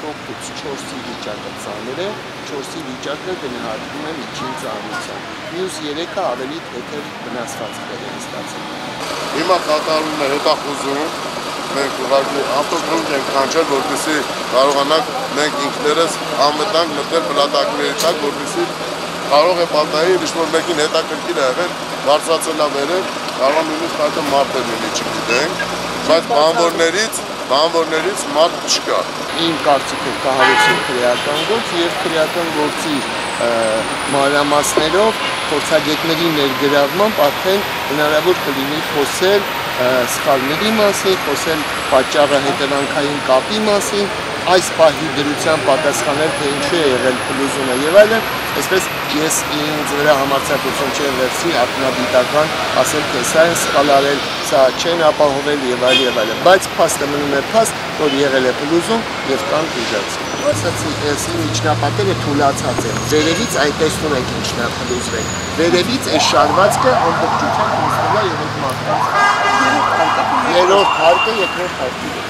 փոքրուց 4-ի վիճակը ծանր է, 4-ի վիճակը գնահատվում է միջին ծանրությամբ։ Մյուս 3-ը ավելի թեթև վնասվածքներ են ստացել։ Հիմա կատարվում է հետախուզում, մենք ուղղակի ավտոդրոմ ենք կանչել, որպեսզի կարողանանք մենք ինքներս անվտանգ մտնել պլատակների տակ, որպեսզի կարող է պատահի, ոչ որ մեկին հետաքրքիր է եղել, բարձրացել է վերև, կարող նույնիսկ այդ մարդը լինի չգիտենք, բայց բանվորներից մարդ չկա։ Իմ կարծիքով կահարեցին քրեական գործ եւ քրեական գործի մանրամասներով փորձագետների ներգրավմամբ արդեն հնարավոր կլինի խոսել սխալների մասին, խոսել պատճառը հետևանքային կապի մասին, այս պահի դրությամբ պատասխանել, թե ինչու է եղել փլուզումը եւ այլն, այսպես ես ինձ վրա համարձակություն չեմ վերցրի ակնադիտական ասել, թե սա է սխալ արել, սա չեն ապահովել եւ այլն, բայց փաստը մնում է փաստ, որ եղել է փլուզում եւ կան ուժացի։ Ասացի, միջնապատերը թուլացած են, վերևից այդ տեսնում եք ինչն է փլուզվել, վերևից այս շարվածքը ամբողջությամբ նստել է եւ այդ մարդկանց երրորդ հարկը, երկրորդ հարկի